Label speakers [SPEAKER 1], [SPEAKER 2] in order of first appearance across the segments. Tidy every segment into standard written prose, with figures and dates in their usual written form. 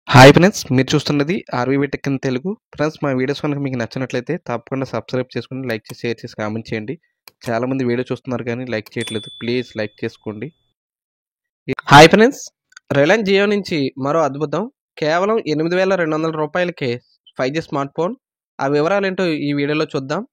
[SPEAKER 1] Hi friends, మీరు చూస్తున్నది ఆర్వీవీ tech in Telugu. Friends, మా వీడియోస్ కనుక మీకు నచ్చినట్లయితే తప్పకుండా సబ్స్క్రైబ్ చేసుకుని, లైక్ చేసి, షేర్ చేసి, కామెంట్ చేయండి. చాలామంది వీడియో చూస్తున్నారు కానీ లైక్ చేయట్లేదు. ప్లీజ్ లైక్ చేసుకోండి. హాయ్ ఫ్రెండ్స్, రిలయన్స్ జియో నుంచి మరో అద్భుతం. కేవలం 8,200 రూపాయలకే 5G స్మార్ట్ ఫోన్. ఆ వివరాలు ఏంటో ఈ వీడియోలో చూద్దాం.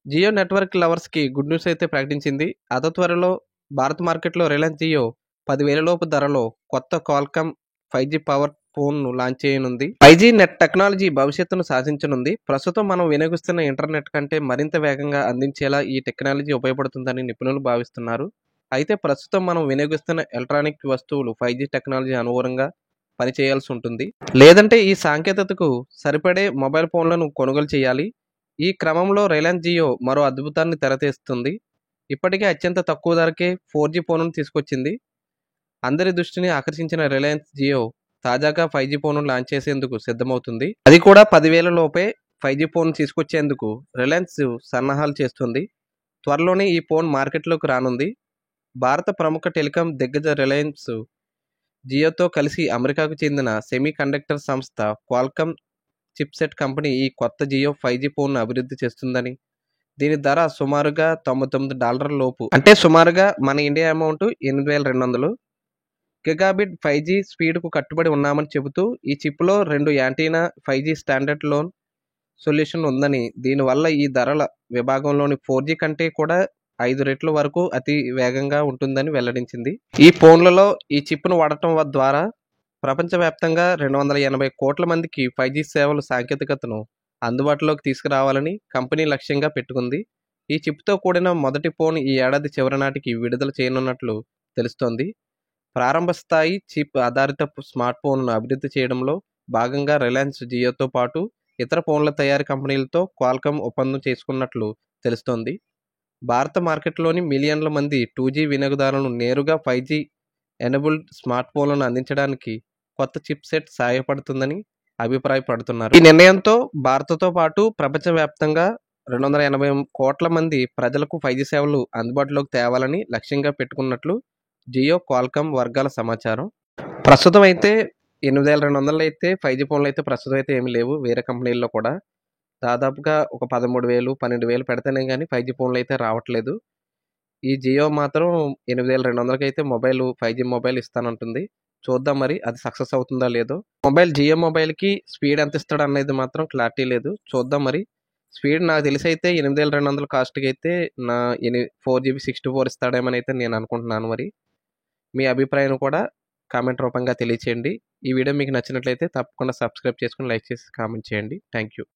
[SPEAKER 1] జియో నెట్వర్క్ లవర్స్కి గుడ్ న్యూస్ అయితే ప్రకటించింది. అతి త్వరలో భారత మార్కెట్లో రిలయన్స్ జియో 10,000 లోపు ధరలో కొత్త క్వాల్కమ్ 5G పవర్ ఫోన్ను లాంచ్ చేయనుంది. 5G నెట్ టెక్నాలజీ భవిష్యత్తును సాధించనుంది. ప్రస్తుతం మనం వినియోగిస్తున్న ఇంటర్నెట్ కంటే మరింత వేగంగా అందించేలా ఈ టెక్నాలజీ ఉపయోగపడుతుందని నిపుణులు భావిస్తున్నారు. అయితే ప్రస్తుతం మనం వినియోగిస్తున్న ఎలక్ట్రానిక్ వస్తువులు 5G టెక్నాలజీ అనుగుణంగా పనిచేయాల్సి ఉంటుంది. లేదంటే ఈ సాంకేతికతకు సరిపడే మొబైల్ ఫోన్లను కొనుగోలు చేయాలి. ఈ క్రమంలో రిలయన్స్ జియో మరో అద్భుతాన్ని తెరతీస్తుంది. ఇప్పటికే అత్యంత తక్కువ ధరకే 4G ఫోన్ను తీసుకొచ్చింది. అందరి దృష్టిని ఆకర్షించిన రిలయన్స్ జియో తాజాగా 5G ఫోన్ను లాంచ్ చేసేందుకు సిద్ధమవుతుంది. అది కూడా 10,000 లోపే 5G ఫోన్ తీసుకొచ్చేందుకు రిలయన్స్ సన్నాహాలు చేస్తుంది. త్వరలోనే ఈ ఫోన్ మార్కెట్లోకి రానుంది. భారత ప్రముఖ టెలికాం దిగ్గజ రిలయన్స్ జియోతో కలిసి అమెరికాకు చెందిన సెమీ కండక్టర్ సంస్థ క్వాల్కమ్ చిప్సెట్ కంపెనీ ఈ కొత్త జియో 5G ఫోన్ను అభివృద్ధి చేస్తుందని, దీని ధర సుమారుగా $99 లోపు, అంటే సుమారుగా మన ఇండియా అమౌంట్ 8,200. గిగాబిట్ 5G స్పీడ్కు కట్టుబడి ఉన్నామని చెబుతూ ఈ చిప్లో 2 antenna 5G standard loan solution ఉందని, దీనివల్ల ఈ ధరల విభాగంలోని 4G కంటే కూడా 5 రెట్ల వరకు అతి వేగంగా ఉంటుందని వెల్లడించింది. ఈ ఫోన్లలో ఈ చిప్ను వాడటం ద్వారా ప్రపంచవ్యాప్తంగా 280 కోట్ల మందికి 5G సేవల సాంకేతికతను అందుబాటులోకి తీసుకురావాలని కంపెనీ లక్ష్యంగా పెట్టుకుంది. ఈ చిప్తో కూడిన మొదటి ఫోన్ ఈ ఏడాది చివరి నాటికి విడుదల చేయనున్నట్లు తెలుస్తోంది. ప్రారంభ స్థాయి చిప్ ఆధారిత స్మార్ట్ ఫోన్ను అభివృద్ధి చేయడంలో భాగంగా రిలయన్స్ జియోతో పాటు ఇతర ఫోన్ల తయారీ కంపెనీలతో క్వాల్కమ్ ఒప్పందం చేసుకున్నట్లు తెలుస్తోంది. భారత మార్కెట్లోని మిలియన్ల మంది 2G వినియోగదారులను నేరుగా 5G ఎనేబుల్డ్ స్మార్ట్ ఫోన్లను అందించడానికి కొత్త చిప్ సెట్ సహాయపడుతుందని అభిప్రాయపడుతున్నారు. ఈ నిర్ణయంతో భారత్తో పాటు ప్రపంచవ్యాప్తంగా 280 కోట్ల మంది ప్రజలకు 5G సేవలు అందుబాటులోకి తేవాలని లక్ష్యంగా పెట్టుకున్నట్లు జియో క్వాల్కమ్ వర్గాల సమాచారం. ప్రస్తుతం అయితే 8,200 అయితే 5G ఫోన్లు అయితే ప్రస్తుతం అయితే ఏమీ లేవు. వేరే కంపెనీల్లో కూడా దాదాపుగా ఒక 13,000, 12,000 పెడితేనే కానీ 5G ఫోన్లు అయితే రావట్లేదు. ఈ జియో మాత్రం 8,200కి అయితే 5G మొబైల్ ఇస్తానంటుంది. చూద్దాం మరి అది సక్సెస్ అవుతుందా లేదో. జియో మొబైల్కి స్పీడ్ ఎంత ఇస్తాడు అనేది మాత్రం క్లారిటీ లేదు. చూద్దాం మరి. స్పీడ్ నాకు తెలిసి అయితే 8,200 కాస్ట్కి అయితే 4GB 64 ఇస్తాడేమని అయితే నేను అనుకుంటున్నాను. మరి మీ అభిప్రాయం కూడా కామెంట్ రూపంగా తెలియచేయండి. ఈ వీడియో మీకు నచ్చినట్లయితే తప్పకుండా సబ్స్క్రైబ్ చేసుకుని, లైక్ చేసి, కామెంట్ చేయండి. Thank you.